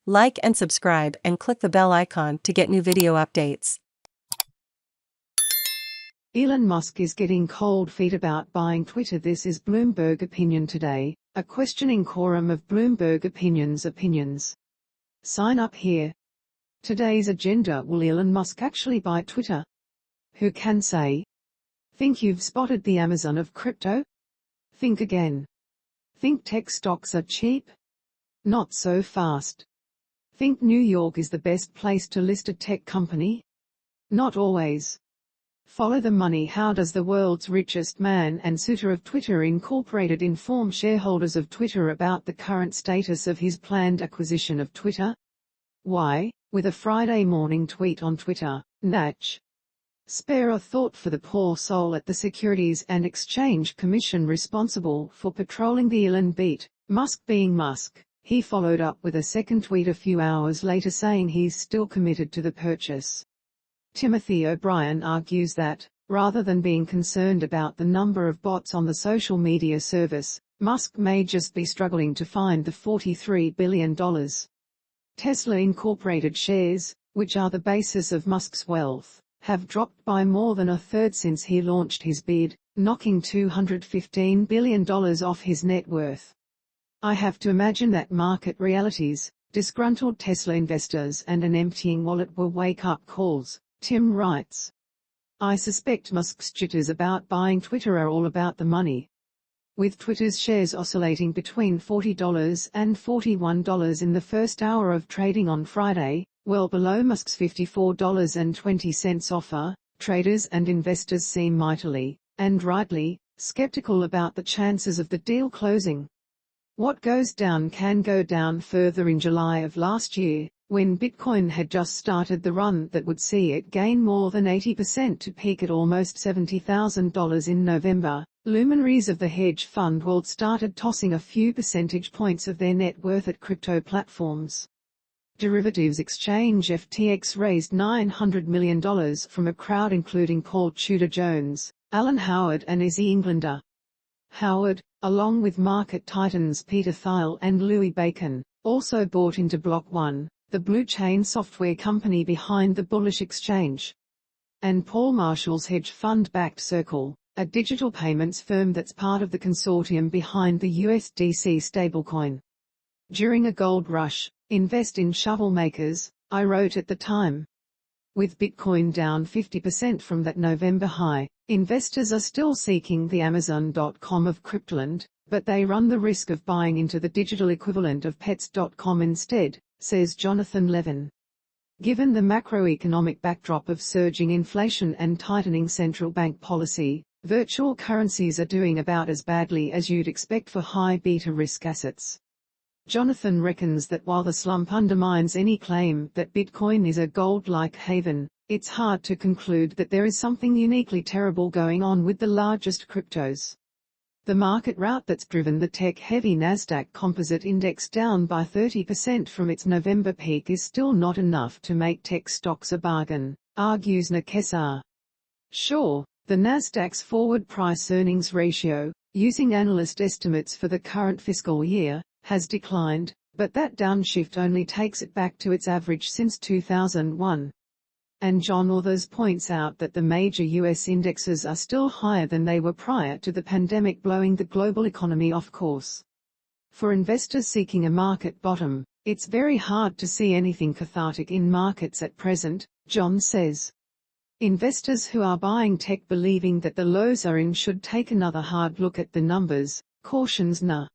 Like and subscribe and click the bell icon to get new video updates. Elon Musk is getting cold feet about buying Twitter. This is Bloomberg Opinion Today, a questioning quorum of Bloomberg opinions. Sign up here. Today's agenda: will Elon Musk actually buy Twitter? Who can say? Think you've spotted the Amazon of crypto? Think again. Think tech stocks are cheap? Not so fast. Think New York is the best place to list a tech company? Not always. Follow the money. How does the world's richest man and suitor of Twitter Incorporated inform shareholders of Twitter about the current status of his planned acquisition of Twitter? Why, with a Friday morning tweet on Twitter, Natch. Spare a thought for the poor soul at the Securities and Exchange Commission responsible for patrolling the Elon beat, Musk being Musk. He followed up with a second tweet a few hours later saying he's still committed to the purchase. Timothy O'Brien argues that, rather than being concerned about the number of bots on the social media service, Musk may just be struggling to find the $43 billion. Tesla Incorporated shares, which are the basis of Musk's wealth, have dropped by more than a third since he launched his bid, knocking $215 billion off his net worth. I have to imagine that market realities, disgruntled Tesla investors and an emptying wallet were wake-up calls, Tim writes. I suspect Musk's jitters about buying Twitter are all about the money. With Twitter's shares oscillating between $40 and $41 in the first hour of trading on Friday, well below Musk's $54.20 offer, traders and investors seem mightily, and rightly, skeptical about the chances of the deal closing. What goes down can go down further. In July of last year, when Bitcoin had just started the run that would see it gain more than 80% to peak at almost $70,000 in November, luminaries of the hedge fund world started tossing a few percentage points of their net worth at crypto platforms. Derivatives exchange FTX raised $900 million from a crowd including Paul Tudor Jones, Alan Howard and Izzy Englander. Howard, along with market titans Peter Thiel and Louis Bacon, also bought into Block One, the blockchain software company behind the bullish exchange. And Paul Marshall's hedge fund-backed Circle, a digital payments firm that's part of the consortium behind the USDC stablecoin. During a gold rush, invest in shovel makers, I wrote at the time. With Bitcoin down 50% from that November high, investors are still seeking the Amazon.com of Cryptoland, but they run the risk of buying into the digital equivalent of Pets.com instead, says Jonathan Levin. Given the macroeconomic backdrop of surging inflation and tightening central bank policy, virtual currencies are doing about as badly as you'd expect for high beta risk assets. Jonathan reckons that while the slump undermines any claim that Bitcoin is a gold-like haven, it's hard to conclude that there is something uniquely terrible going on with the largest cryptos. The market rout that's driven the tech-heavy Nasdaq Composite Index down by 30% from its November peak is still not enough to make tech stocks a bargain, argues Nakesar. Sure, the Nasdaq's forward price-earnings ratio, using analyst estimates for the current fiscal year, has declined, but that downshift only takes it back to its average since 2001. And John Authers points out that the major U.S. indexes are still higher than they were prior to the pandemic blowing the global economy off course. For investors seeking a market bottom, it's very hard to see anything cathartic in markets at present, John says. Investors who are buying tech believing that the lows are in should take another hard look at the numbers, cautions Na.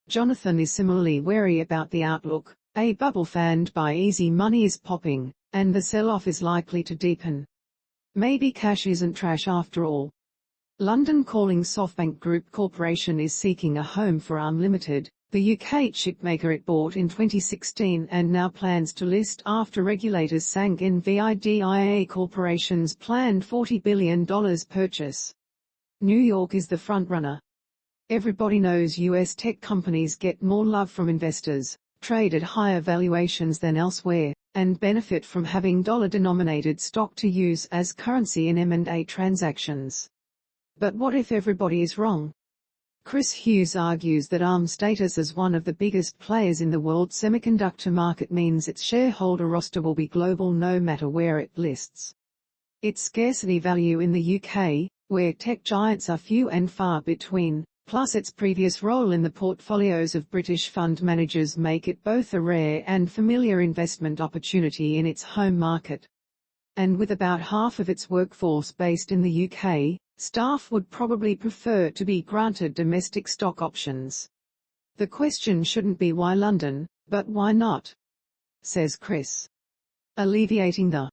Jonathan is similarly wary about the outlook. A bubble fanned by easy money is popping, and the sell-off is likely to deepen. Maybe cash isn't trash after all. London calling SoftBank Group Corporation is seeking a home for Unlimited, the UK chipmaker it bought in 2016 and now plans to list after regulators sank NVIDIA Corporation's planned $40 billion purchase. New York is the frontrunner. Everybody knows US tech companies get more love from investors, trade at higher valuations than elsewhere, and benefit from having dollar-denominated stock to use as currency in M&A transactions. But what if everybody is wrong? Chris Hughes argues that ARM's status as one of the biggest players in the world semiconductor market means its shareholder roster will be global no matter where it lists. Its scarcity value in the UK, where tech giants are few and far between, plus its previous role in the portfolios of British fund managers make it both a rare and familiar investment opportunity in its home market. And with about half of its workforce based in the UK, staff would probably prefer to be granted domestic stock options. The question shouldn't be why London, but why not? Says Chris. Alleviating the